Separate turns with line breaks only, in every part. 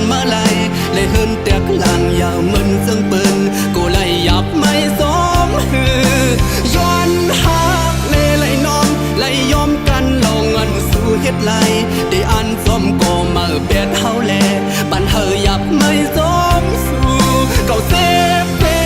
mơ lại lại hơn tiếc làng giàu mình dâng bần cô lại dập mây giómย้อนหักเลยน้อมเลยยอมกันลองอันสู้เฮ็ดไรได้อันซ้อมก็มาเบ็ดเฮาแลปันเฮายับไม่ซ้อมสู้เก่าเซฟเด้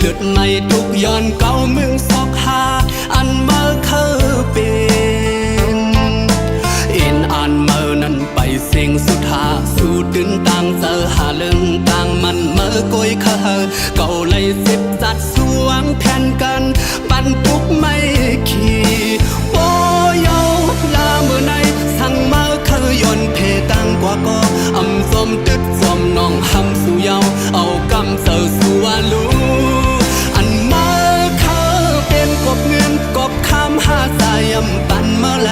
เลือดไม่ทุกย้อนเก่ามึงซอกหาอันเมื่อเคยเป็นอินอ่านเมื่อนั้นไปเสียงสุดหาสู้ดึงต่างเจอหาเรื่องต่างมันเมื่อก้อยเคยเก่าเลยสิบจัดสวงแทนกันปันทุกไม่ขี่โบเยาลาเมื่อในสั่งเมื่อเคยย้อนเพตังกว่าก็อำสมตึดสมน้องหำสู่เยาเอากำเสือสู่วาลูกบเงินกบคำหาสายำปันเมื่อไร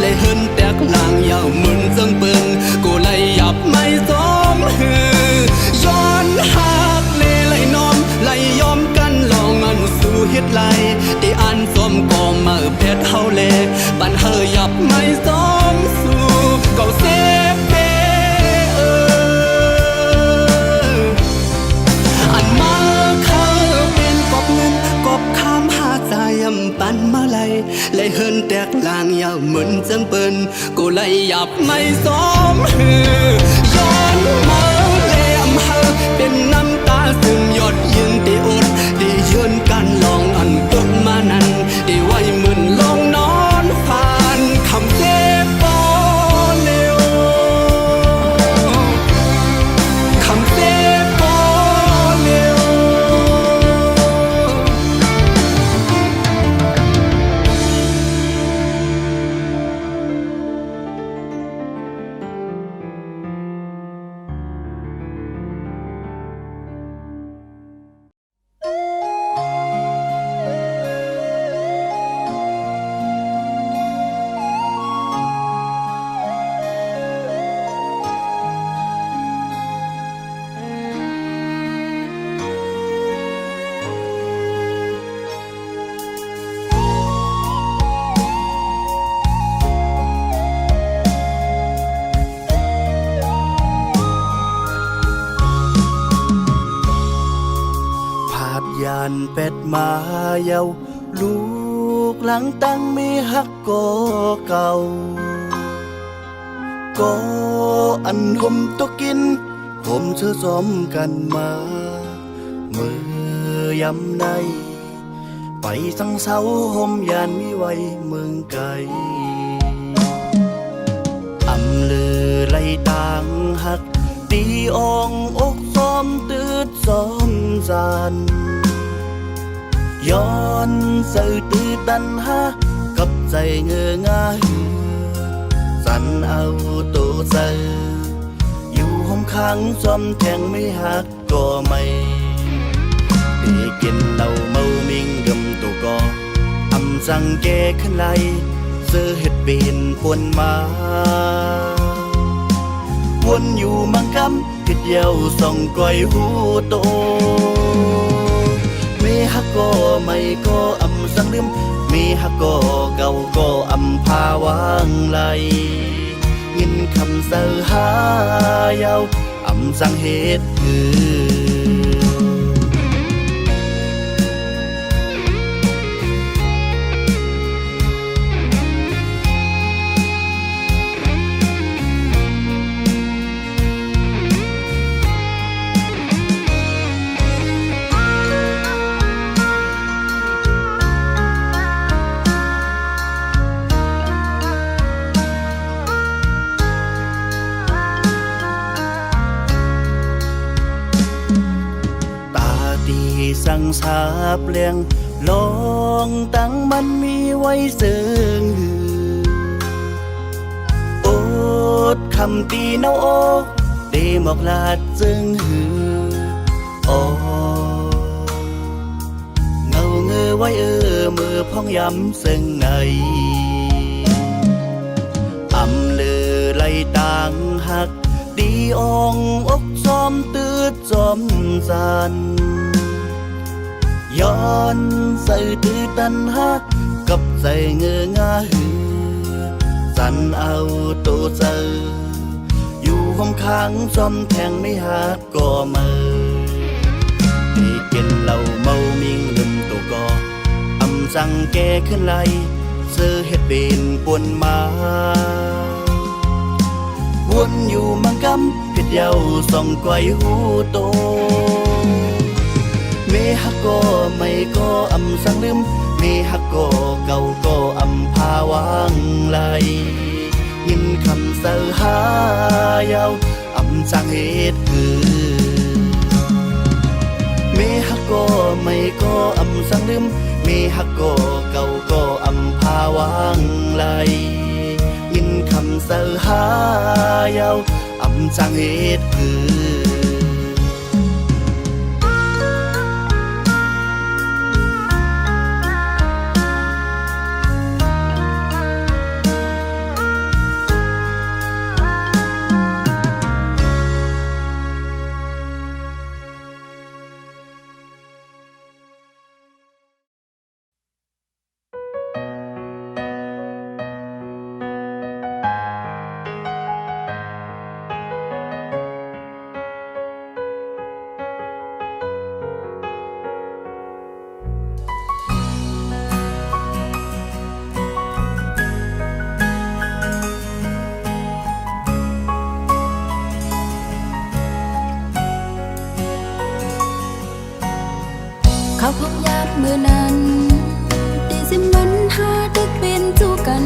เลยเฮินแตกลางยาวมึนจังเปิงกูเลยหยับไม่ซ้อมย้อนหักเลยน้อมเลยยอมกันลองอันสู้เฮ็ดไรที่อันซ้อมก็มาเพชรเฮาเลปันเฮยหยับไม่ซ้อมสู้เก่าเซฟเด้อันมาเคยเป็นกบเงินกบคำหาใจยำปันมาเลยเฮินแตกลางยาวเหมือนจังเปินกูเลยหยับไม่ซ้อมย้อนมาเลยอำเฮอเป็นน้ำตาซึมหยดยืนตีอดดียืนกันลองอันตกมานั้นดีไว้เหมือนลองนอนผ่านคำเจ็บปอเร็วคำเจ็บปอเร็วเป็ดมาเยาลูกหลังตั้งมีฮักก็เก่าก็อันห่มตัวกินห่มเชื่อซ้อมกันมามือยำในไปสังเสาห่มยานมีไว้เมืองไกลอำลือไล่ต่างหักตีอองอกซ้อมตืดซ้อมจานย้อนสื่อตีตันหากับใจเงืองาหือสันเอาตัวเสืออยู่ห้องค้างซ้อมแทงไม่หักก็ไม่ได้กินเหล้าเมามิงกำตัวก็อำสั่งแกขึ้นไหลเสื้อเห็ดปีนปวนมาวนอยู่มังกำคิดเย้าส่องก้อยหูโตมีฮักก็ไม่ก็อำสังลืมมีฮักก็เก่าก็อำพาวางไหลยินคำเสือหายาวอำสังเหตุคือ
ตีสั่งสาบเลียงลองตั้งมันมีไว้เสิงหืออดคำตีเนาโอกเดหมอกลาดจึงหืออเงาเงอไว้มือพ้องย้ำซึ่งไงอำเลือไหลต่างหักดีองอกจอมตืดจอมจันย้อนใส่ตืดตันหักกับใจเงืองาหือสันเอาตัวเจออยู่ห้องค้างจอมแทงไม่หักก่อมือที่กินเหล้าเมามิงลืมตัวก่ออำจังแกขึ้นไหลเสื้อเฮ็ดเป็นปวนมาวนอยู่มังกำเพชรเยาส่องก้อยหูโตเมฮักก็ไม่ก็อำสังลืมเมฮักก็เก่าก็อำพาวางไหลยินคำเสือหายาวอำจังเหตุคือเมฮักก็ไม่ก็อำสังลืมเมฮักก็เก่าก็อำพาวางไหลยินคำเสือหายาวอำจังเหตุคือ
เขาพบยามเมื่อนั้นตีสิมันหาดึกเป็นจูกัน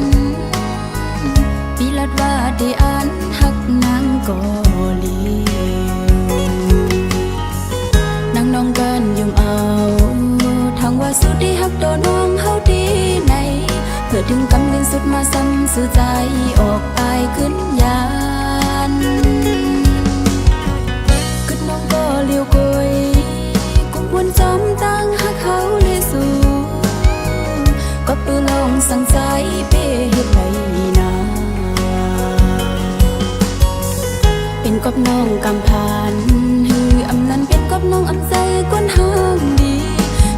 ปีลัดว่าได้อ่านหักนางกอลีนางน้องกันยมเอาทางว่าสุดที่หักโดนน้องเฮาดีในเพื่อดึงกำเงินสุดมาซ้ำสู่ใจออกอายขึ้นยานขึ้นน้องก็เลี้ยวกยวนจอมตั้งหักเขาเลยสู่ก็ปืนลองสั่งใจเป้เฮ็ดไรนาเป็นกบน้องกำพานหืออำนั้นเป็นกบน้องอำใจก้นห้างดี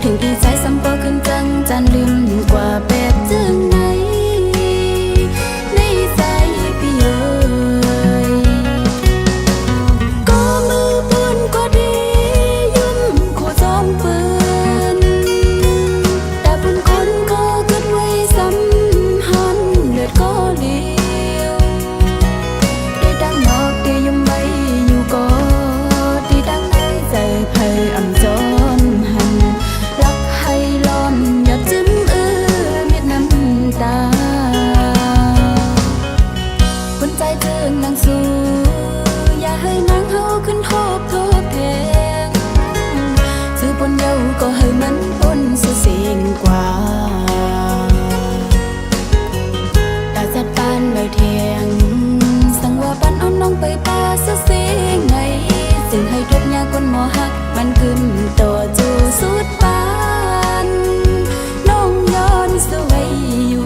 ถึงดีใจซ้ำปอขึ้นจังจันลืมกว่าแบบจึงไหนในใจพี่เอ๋ยก็มือปืนก็ดีปืนแต่ปืนคนก็เกิดไว้สัมหันเลือดก็เลี้ยวได้ดังนอกได้ยมไว้อยู่ก็ได้ดังในใจไพ่อำจนหันรักให้ล้อมอยากจิ้มเม็ดน้ำตาคนใจเจิงนางสู้อย่าให้นางเฮาขึ้นโทบแทงปนเยาก็ให้มันปนสุเสียงกว่าตาจัดปานใบเทียงสั่งว่าปันเอาน้องไปป่าสุเสียงไงซึ่งให้ทุกยาคนหมอหักมันกึมต่อจูสุดปานน้องย้อนสวยอยู่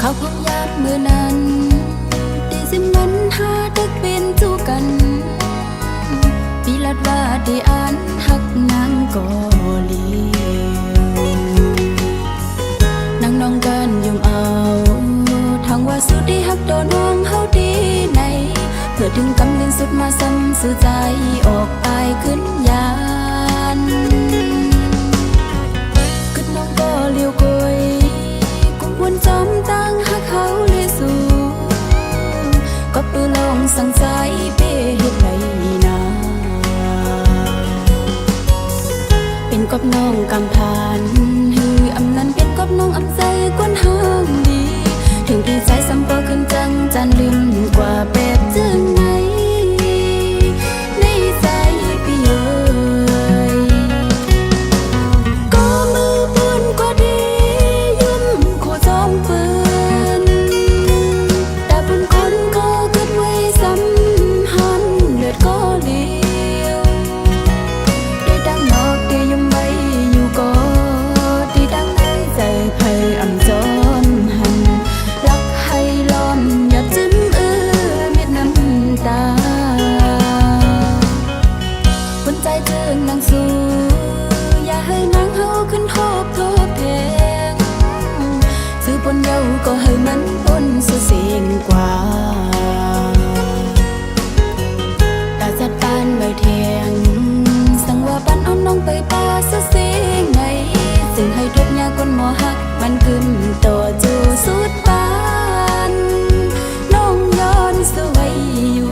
เขาพบยามเมื่อนั้นตีสิมันหาดึกเป็นจูกันปีลัดว่าได้อ่านหักนางกอลีนางน้องกันยมเอาทางว่าสุดที่หักโดนน้องเฮาดีในเพื่อถึงกำเนิด สุดมาซ้ำสื่อใจออกตายขึ้นยานขึ้นน้องก็เลี้ยวกยกุมวนจอมตั้งหักเขาเลยสูก็ปือลองสั่งใจเป้เฮ็ดไรนาเป็นกบน้องกำพานฮืออำนั้นเป็นกบน้องอำใจกวนห้างดีถึงดีใจซ้ำก็ขึ้นจังจันลืมกว่าแบบจึงไงในใจพี่เอ๋ยก็มือปืนก็ดียุ่มคู่จอมปืนแต่บุญคนก็เกิดไว้สัมพันธ์เลือดก็เลี้ยวได้ดังนอกได้ยมไว้อยู่ก็ได้ดังในใจไผ่อำจอมหันรักให้ล้อมอย่าจิ้มเม็ดน้ำตาคนใจเจิงนางสู้อย่าให้นางเฮาขึ้นโทบโทบแทงซื้อปนเยาก็ให้มันปนสุเสียงกว่าตาจัดปานใบแทงสั่งว่าปันเอาน้องไปป่าสุเสียงไงซึ่งให้ทุกยาคนหมอหักมันกึมต่อจูสุดปานน้องย้อนสวยอยู่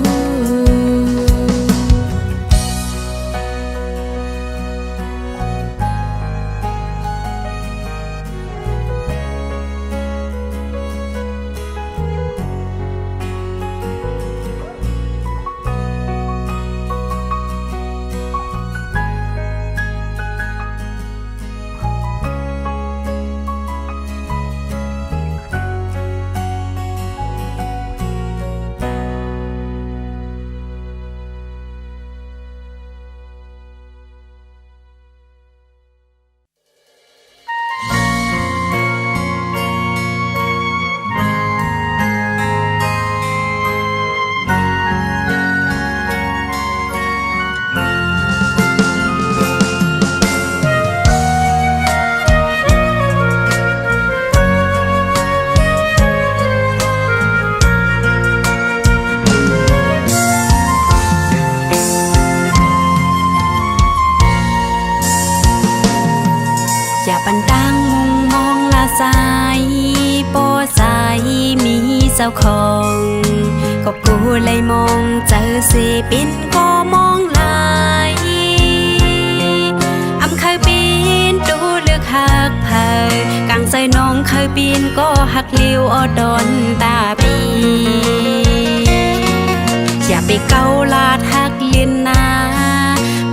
อย่าปันดังมุงมองลาสายโปสายมีเจ้าของก็กูเลยมองเจอสิปินก็มองลายอำเคยปีนดูเลือกหักเผยกลางใจน้องเคยปีนก็หักเลี้ยวอดอนตาปีอย่าไปเกาลาดหักเลียนนา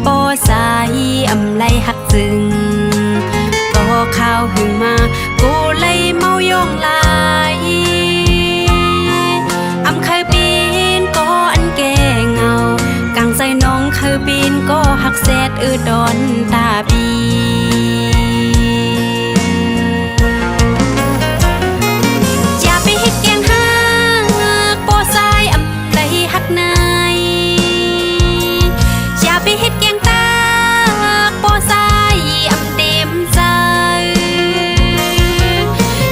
โปสายอำไลหักจึงข้าวหึงมากูเลยเมาย่องลายอำเคยปีนก็อันแก่เงากลางใจน้องเคยปีนก็หักแซดดอนตาปีอย่าไปเฮ็ดแกงหักโปสายอำไลหักนายอย่าไปเฮ็ดแกงตาโปสายอำเต็มใจ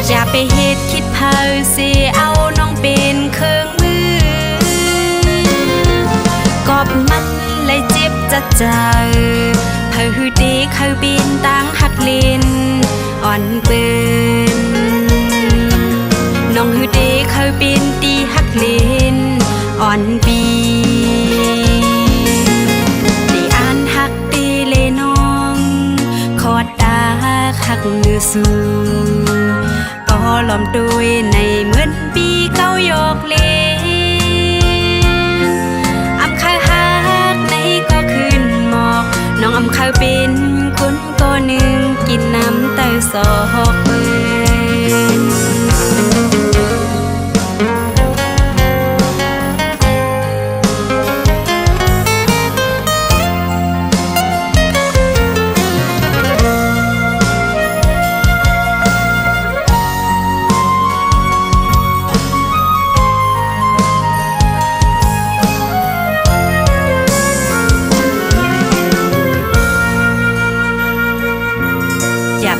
อย่าไปเฮ็ดคิดเผาสิเอาน้องเป็นเครื่องมือกอบมันเลยเจ็บจะเจอเผาหือดีเขาบินตั้งหักลินอ่อนปืนน้องหือดีเขาบินตีหักลินอ่อนปีตีอ่านหักตีเลน้องขอดตาหักเนื้อสูก็หลอมด้วยในเหมือนปีเก้ายอกเลอำเคยหักในก็ขึ้นหมอกน้องอำเคยเป็นคนก็หนึ่งกินน้ำเต้าสอกเปิ้น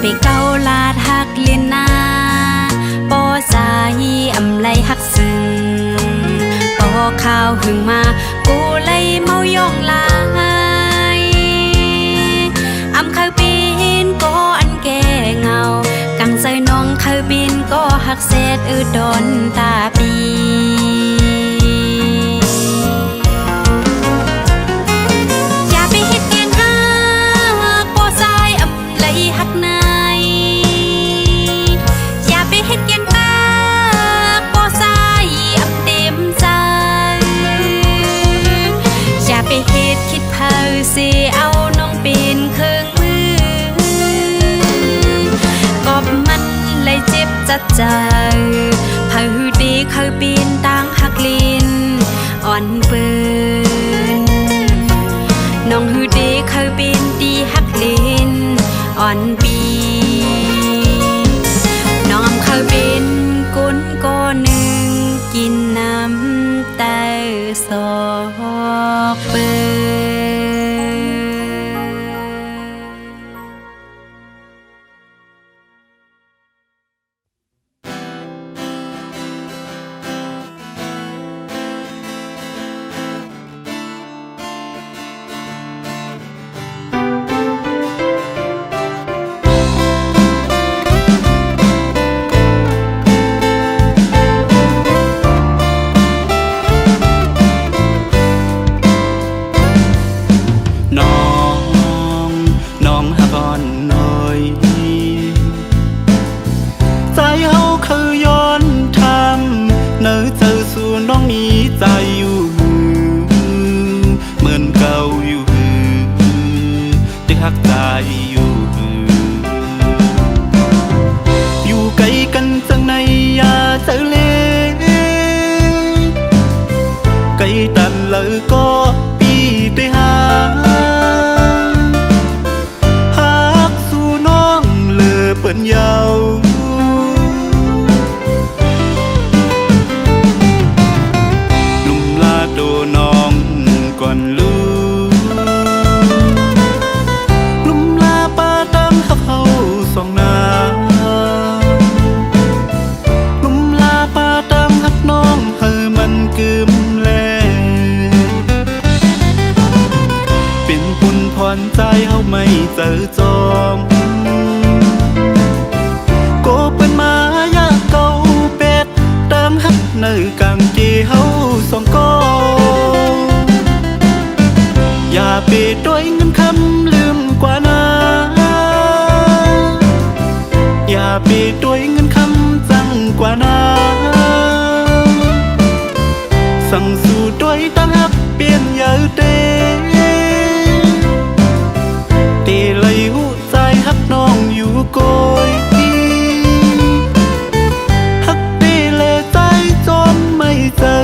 ไปเกาลาดหักเลียนนาปอสายอำไลหักซึ้งปอข้าวหึงมา กูเลยเมายองลายอำเคยปีนก็อันแก่เงากังใจน้องเคยบินก็หักเศษดอนตาปีอย่าไปเฮ็ดแกงหักบ่สายอำเลยหักนายอย่าไปเฮ็ดแกงตาบ่สายอำเต็มใจอย่าไปเฮ็ดคิดเพ้อสิเอาน้องเป็นเครื่องมือกอบมันเลยเจ็บจัดใจเผาดีเคยปีนต่างหักลินอ่อนเปินน้องฮือดีเคยปีนดีหักลินอ่อนปีน้องเคยเป็นกุนก้อนหนึ่งกินน้ำแต่สอกเปิ
น้องน้องหักอ่อนน้อยใจเฮาคือย้อนทำเนื้อเจอสู่น้องมีใจอยู่เหมือนเก่าอยู่ที่หักใจอยู่อยู่ไกลกันจังในอย่าเจอเลไกลตันเลยก็ปีได้หาเปิ้นยาวลุมลาโดน้องก่อนลูลุมลาป้าตั้งหักเฮาสองนาลุมลาป้าตั้งหักน้องเฮอมันกึมแลเป็นปุนพรใจเฮาไม่เจอจอมในกางเกเฮาสองก็อย่าไปด้วยเงินคำลืมกว่านาอย่าไปด้วยเงินคำจังกว่านาสั่งสู่ด้วยตั้งหักเปลี่ยนอย่าเตเลยหูใจหักน้องอยู่โกยเจอ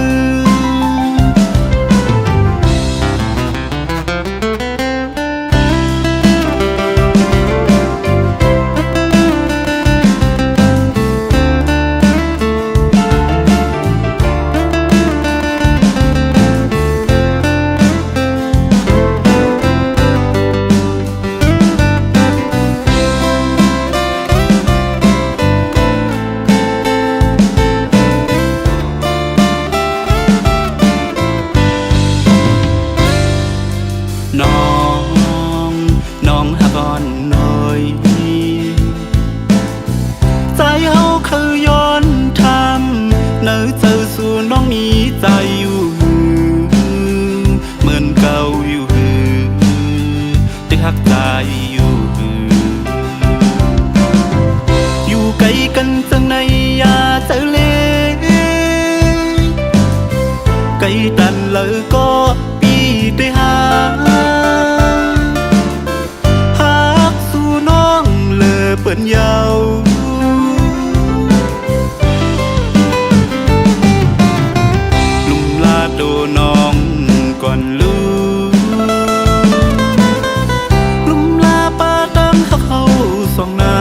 น้องหักอ่อนน้อยใจเฮาคือย้อนทำเนื้อเจอสู่น้องมีใจอยู่เหมือนเก่าอยู่ที่หักใจอยู่อยู่ไกลกันจังในอย่าเจอเลไกลตันเลยก็ปีได้หาเปิ้นยาวลุมลาโดน้องก่อนลูลุมลาป้าตั้งหักเฮาสองนา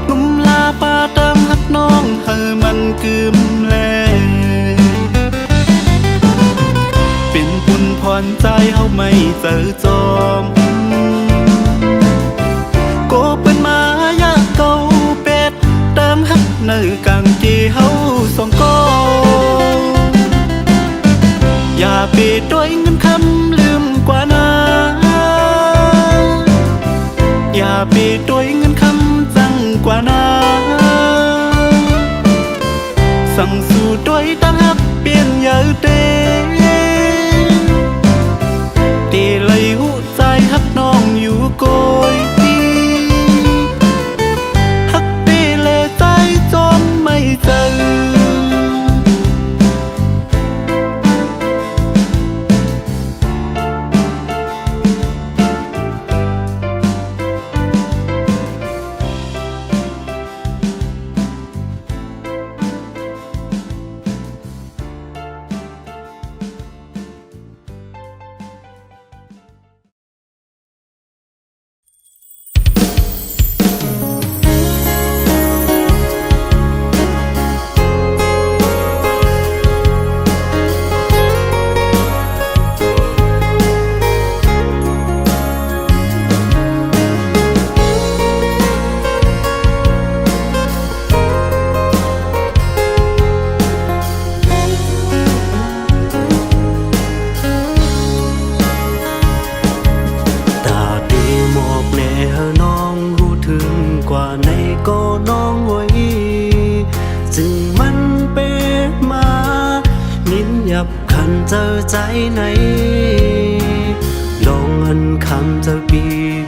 ลุมลาป้าตั้งหักน้องเฮอมันกึมแลเป็นปุนพรใจเฮาไม่เจอจอมในกางเกเฮาสองก็
ไปด้วยเงินคำจังกว่านาสั่งสู่ด้วยตั้งฮักเปลี่ยนเยอะเตตีเลยหูใจฮักน้องอยู่โกยฮักตีเลยใจจนไม่เจอในก็น้องไว้จึงมันเป็นมานินหยับขันเจอใจไหนลองอันคำเจอปี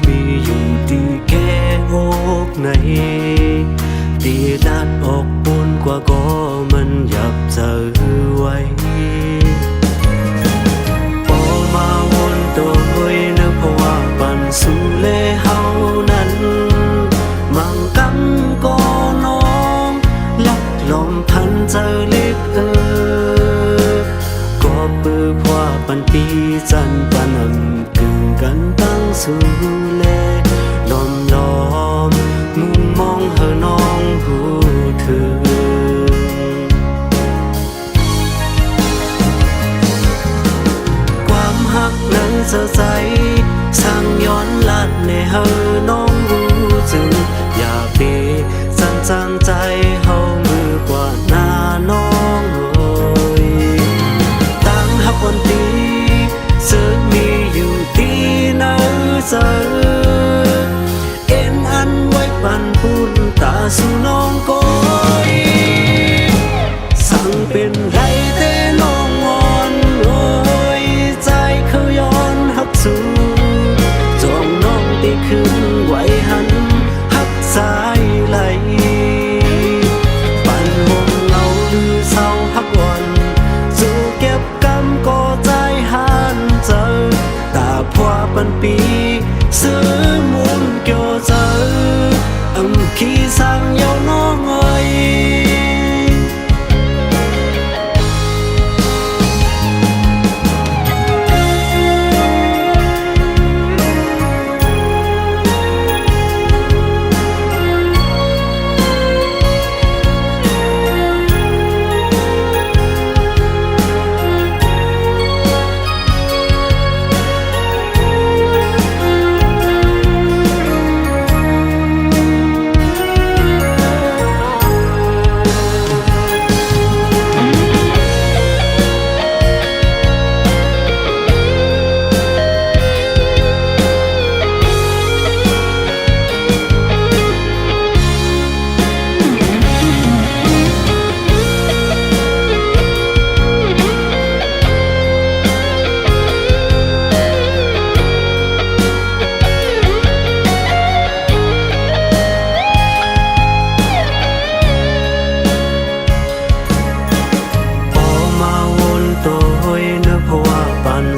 มีอยู่ดีแก่อกในดีนัดออกบุญกว่าก็มันหยับเจอไว้พอมาวนตัวไว้นะเพราะว่าปันสู่เลเฮานั้นมังกังก็น้องลักลมพันเจอเล็กก็ปื้อพว่าปันปีจันปันกึ่งกันตั้งสู่เลล้อมมุมมองเฮน้องหูถึงความหักนั้นเสียใจสร้างย้อนลัดในเฮน้องรู้จึงอย่าเปจังใจเฮามือกว่าหน้าน้องตั้งหักวันตีซึ่งมีอยู่ที่ไหนเจอเอ็นอันไว้ปันปุ่นตาสู่น้องก้อยสั่งเป็นไรแต่น้องงอนโอ้ยใจเขาย้อนหักสู่จองน้องตีขึ้นไว้หันหักสายไหลปันวงเงาหรือเศร้าหักวันสู่เก็บกำก็ใจหันเจอตาพว่าปันปีซื้อมุนเกี่ยวเจอขี้สั่งเยาน้องเอ้ย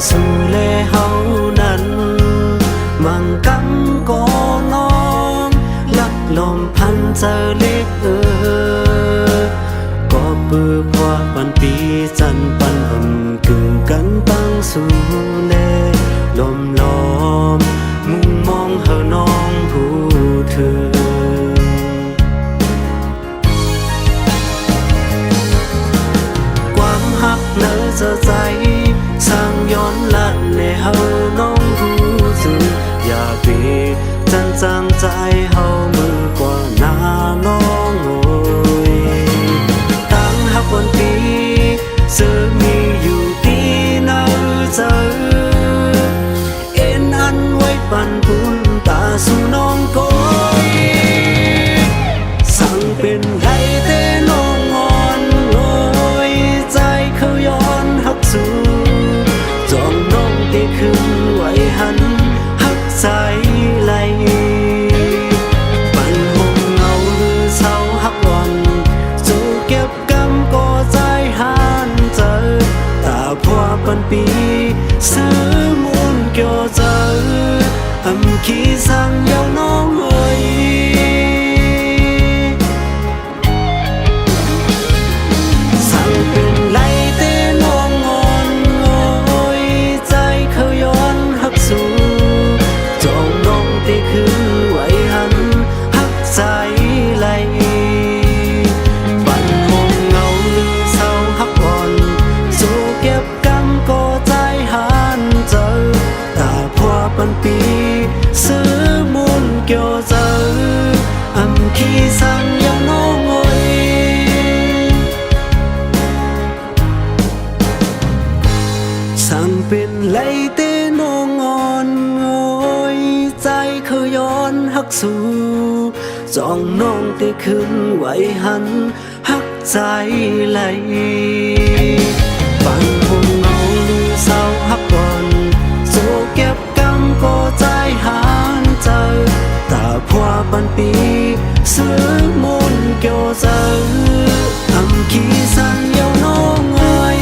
สู่เลเฮานั้นมังกังก็น้องลักลมพันเจอเล็กก็ปื้อพว่าปันปีจันปันกึ่งกันตั้งสู่เลล้อมมุมมองเฮาน้องผู้ถึงความหักเนื้อเจอใจสร้างย้อนลัดในเฮาน้องรู้สึกอย่าเปจังใจเฮามือกว่าหน้าน้องโอยตั้งหักวันปีซึ่งมีอยู่ที่ไหนเจอ
ไว้หันฮักใจไหลปันหงเงาหรือเศร้าฮักวันจูเก็บกำก็ใจหันเจอตาพัวปันปีซื้อมุนเกี่ยวเจออำขี้สั่งยาวน้องเอ้ยสั่งเป็นไรเต้น้องงอนโอ้ยใจเขาย้อนฮักสู่จองน้องเต้คือไว้หันฮักใจไหลปันหงเงาหรือเศร้าฮักอ่อนสู้เก็บกำก็ใจหันเจอตาพัวปันปีซื้อมุนเกี่ยวเจออำขี้สั่งยาวน้องเอ้ยสั่งเป็นไรเต้น้องงอนโอ้ยใจเขาย้อนฮักสู่จองน้องเต้ขึ้นไว้หันฮักใจไหลปันหงเงาหรือเศร้าฮักก่อนโซเก็บกำก็ใจหันเจอตาพัวปันปีซื้อมุนเกี่ยวเจออำขี้สั่งยาวน้องเอ้ย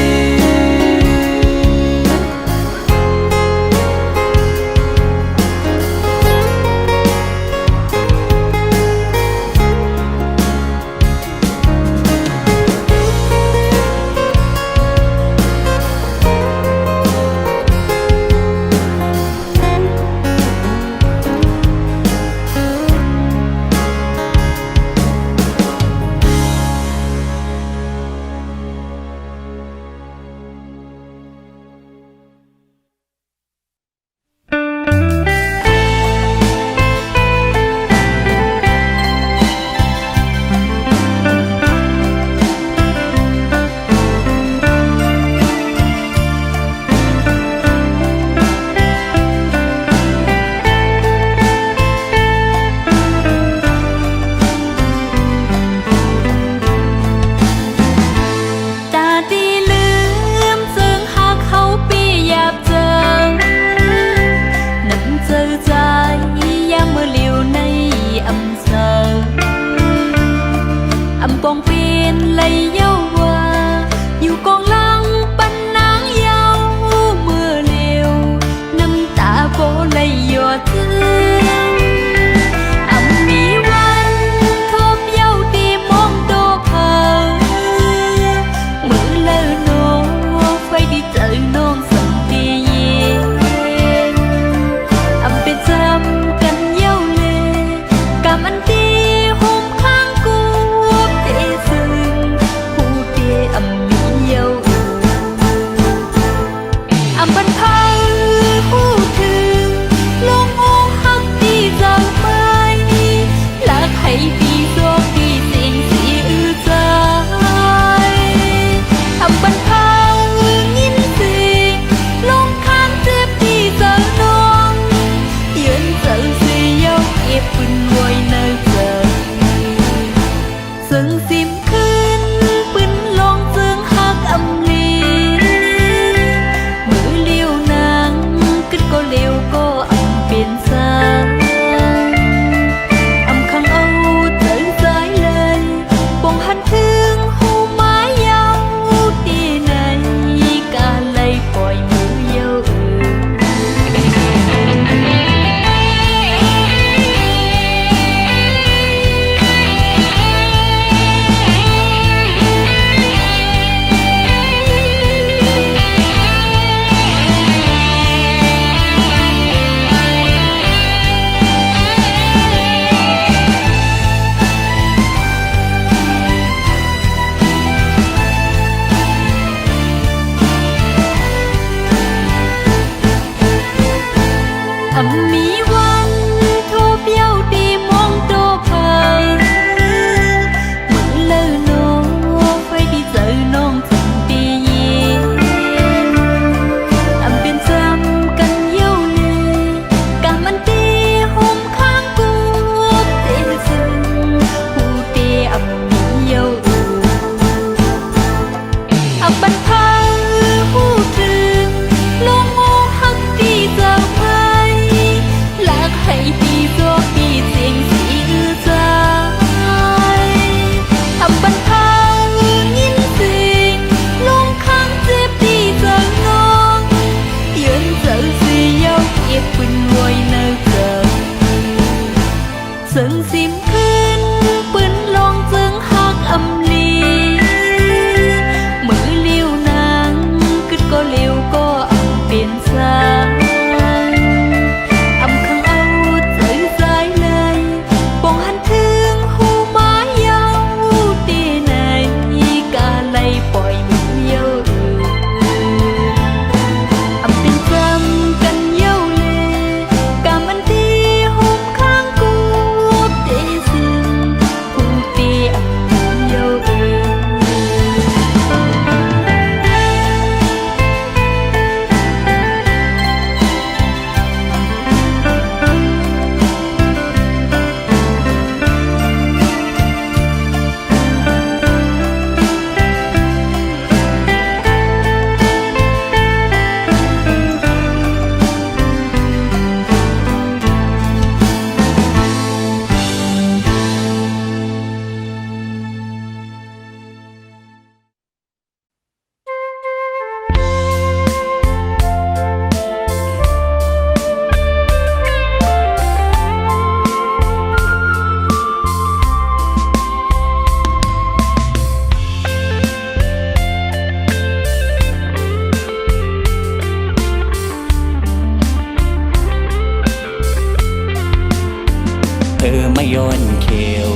อไม่ย้อนเขียว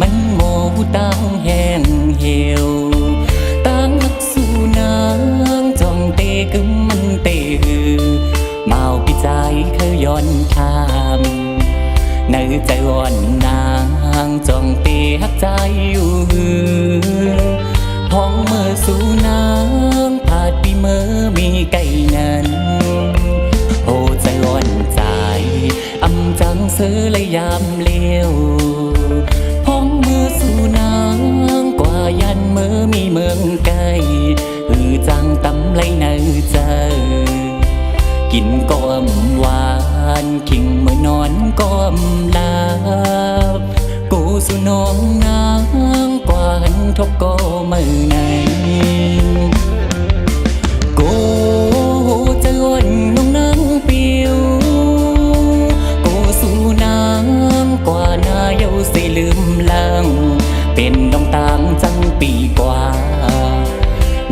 มันโมตั้งแห้งเหี่ยวตั้งนักสู้นางจ้องเตะกึมมันเตะหือเมาปีใจเคยย้อนทามในใจอ่อนนางจ้องเตะหักใจอยู่หือพ้องเมื่อสู้นางผาดปีเมื่อมีไก่นั้นโอ้ใจอ่อนใจอำจังเสือเลยยามเลี้ยวพ้องเมื่อสู้นางกว่ายันเมื่อมีเมืองไกลจังตำไรเนอเจอกินก้อมหวานคิงเมื่อนอนก้อมลาบกูสุน้องนางกว่าหันทบก็มือไหนกูจะอ่อนน้องนางเปียวกูสู่นางกว่านาเยาสิลืมลังเป็นดองตางจังปีกว่า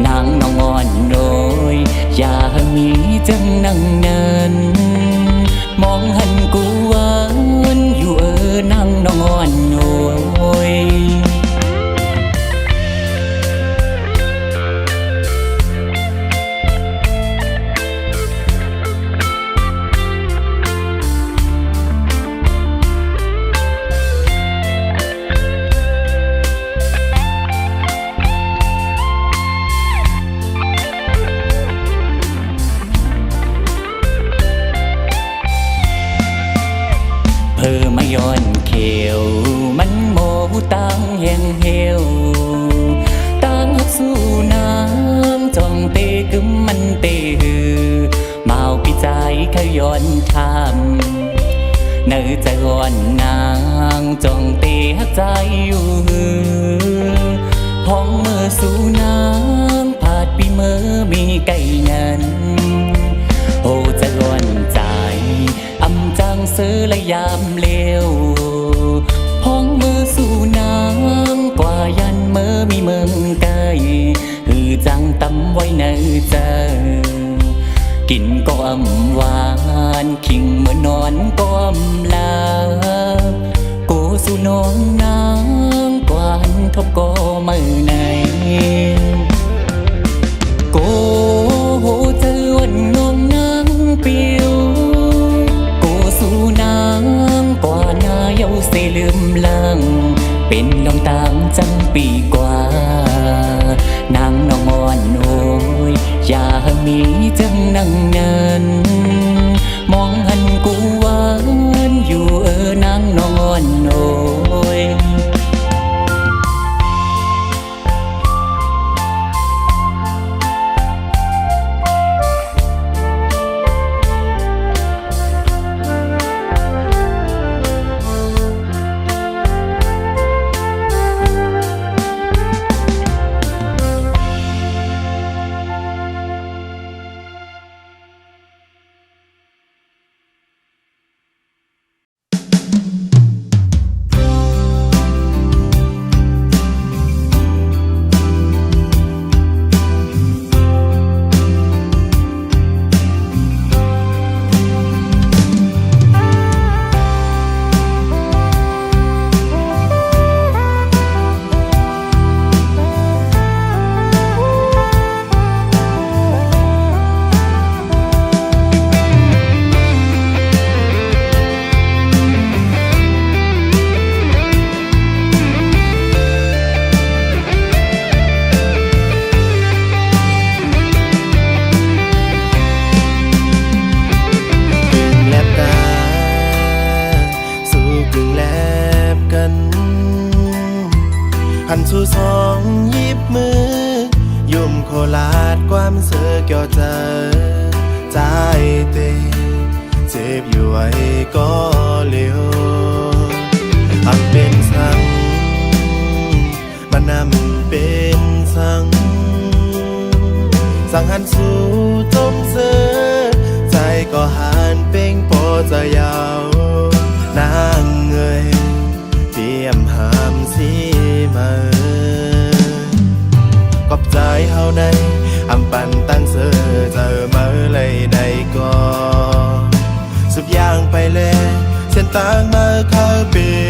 นางน้องอ่อนโดยอย่ามีจังนั่งเนินมองหันกูหวานอยู่นางน้องอ่อนโอยเพอไม่ย้อนเขียวมันโมตั้งแห้งเหี่ยวตั้งหักสู้น้ำจ้องเตะกึมมันเตะหือเมาปีใจเคยย้อนทำเนื้อใจอ่อนนางจ้องเตะหักใจอยู่หือพ้องเมื่อสู้น้ำผาดปีเมื่อมีไก่นั้นโอ้ใจอ่อนใจอำจังเสือและยามเลี้ยวพ้องมือสู่นางกว่ายันเมื่อมีเมืองไกลจังตำไว้ในเจอกินก้อมหวานคิงเมื่อนอนก้อมลากูสู่น้องนางกว่าหันทบก็มือไหนกูเจอวันน้องนางเปียวสู่นางกว่านาเยาสิลืมลังเป็นน้องตางจังปีกว่านางน้องอ่อนโอยอย่ามีจังนั่งเนินมองหันกูหวานอยู่นางน้องอ่อนโอย
หันสู่สองยิบมือยุ่มโคลาดความเสือเกี่ยวเจอใจเตเจ็บอยู่ไว้ก็เลี้ยวอักเป็นสังมันนำเป็นสังหันสู่จมเสือใจก็หันเป่งพอจะยาวนางเงยเตรียมหามสีมาขอบใจเฮาในอำปันตั้งเสือเจอมาเลยในก็สุดย่างไปเลยเส้นทางมาเข้าเปลี่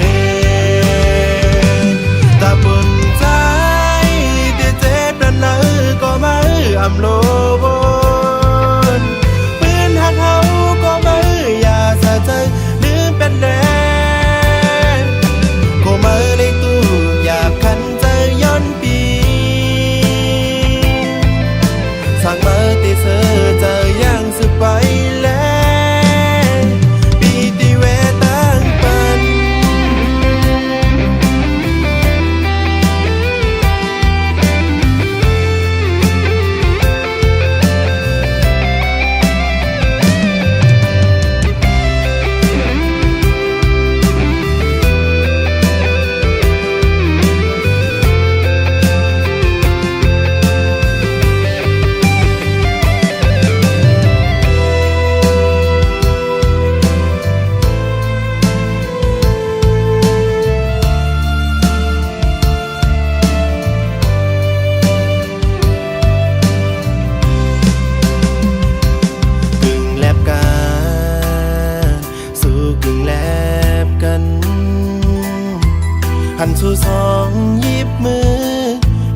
หันสู่สองยิบมือ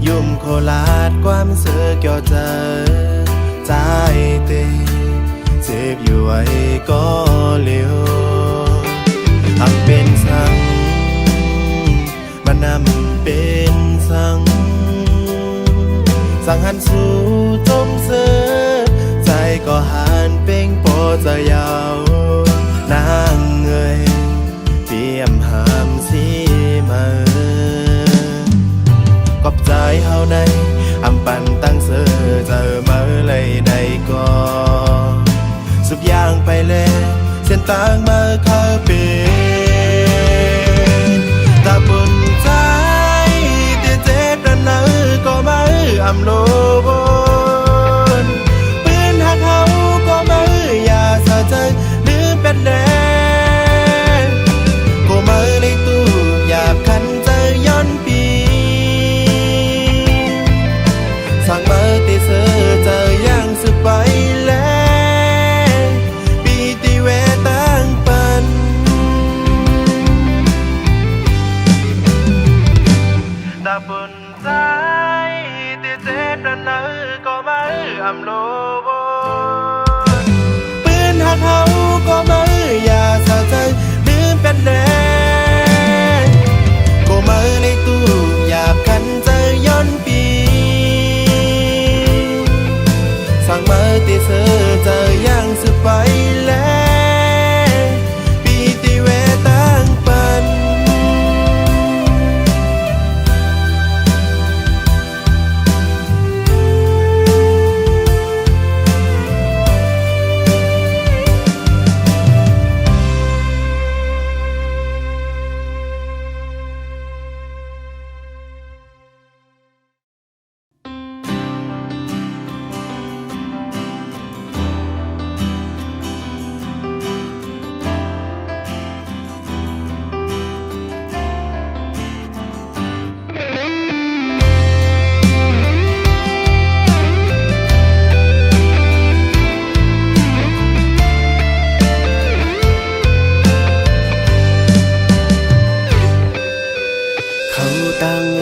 ยุ่มโคลาดความเสือเกี่ยวเจอใจเตเจ็บอยู่ไว้ก็เลี้ยวหักเป็นสังมันนำเป็นสังหันสู่จมเสือใจก็หันเป่งโปจะยาวนางเงยเตรียมหามสีมาขอบใจเฮาในอำปันตั้งเสือเจอมาเลยในก็สุบย่างไปแล้วเส้นต่างมาเข้าเป็นตาบุญใจเตเจ็ดระเนอก็มาอำโลบนปืนหักเฮาก็มาอย่าสะใจลืมเป็นแดงก็มาในตู้หยาบคันใจย้อนปีสั่งมาติเสือเจอย่างสึกไปแล้วปีติเวตั้งปันดาบุญใจติเจ็ดระเนอก็มาอำโลบนปืนหักเฮาก็มาอย่าสะใจลืมเป็นแดงก็มาในตู้หยาบคันใจย้อนปีสั่งมาติเสือเจอย่างสึกไปแล้วปีติเวตั้งปัน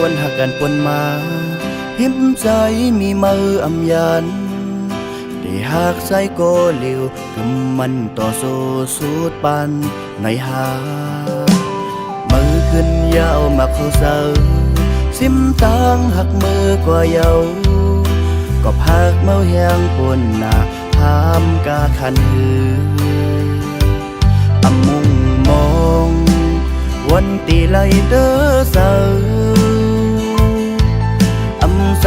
วันหักกันปนมาหิมใจมีมืออำยันได้หักใจก็เร็วกำมันต่อสู้สุดปันในหามือขึ้นยาวมาเข้าเสาซิมตางหักมือกว่าเยาก็พักเมาแหงปนหนาทามกาคันหืออำมุงมองวันตีไลเดอเสา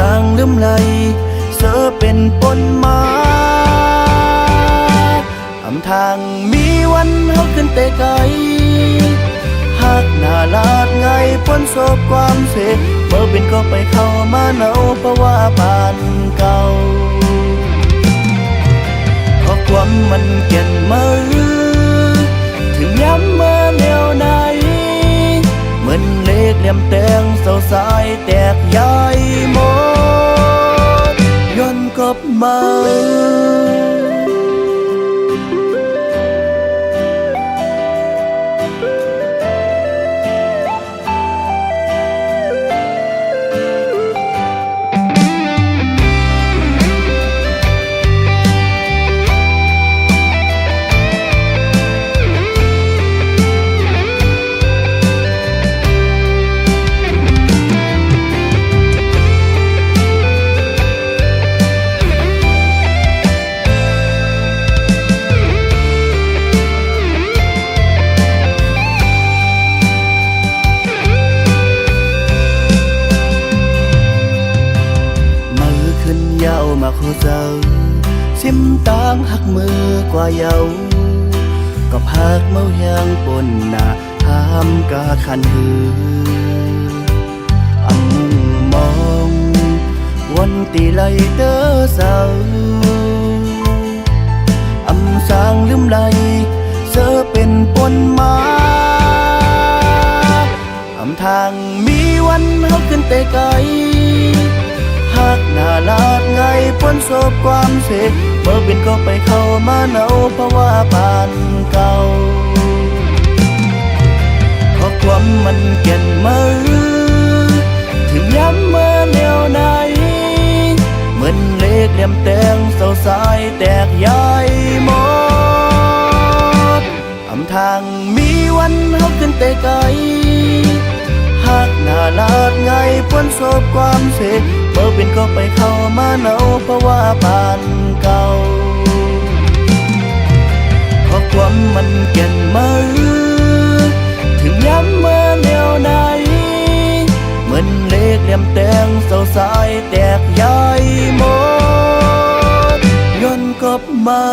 สร้างลืมไหลเสือเป็นปนมาอำทางมีวันเฮาขึ้นแต่ไกลหักหน้าลาดไงพ้นโศกความเสียเมื่อเป็นก็ไปเข้ามาเนาเพราะว่าบ้านเก่าขอความมันเก่นมือถึงย้ำเมื่อแนวไหนเหมือนเล็กเหลี่ยมแตงเสาสายแตกย้ายหมดย้อนกลับมา มาขอเจ้าซิมตางหักมือกว่าเยาก็พักเมาแหงปนหน้าทามกาคันหืออำมุ่งมองวันตีไลเดอเสาอำสางลืมไหลเสือเป็นปนมาอำทางมีวันเฮาขึ้นแต่ไกลหักหน้าลาดไงพ้นโศกความเสียเมื่อเป็นก็ไปเข้ามาเนาเพราะว่าบ้านเก่าขอความมันเก่นมือ ทางมีวันเฮาขึ้นแต่ไกลหากหน้าลาดไงพ้นโศกความเสกบ่เป็นก็ไปเข้ามาเนาเพราะว่าบ้านเก่าขอความมันแก่นมือถึงย้ำเมื่อแนวใดเหมือนเล็กเหลี่ยมแตงเศร้าสายแตกยายหมดย้อนกบมา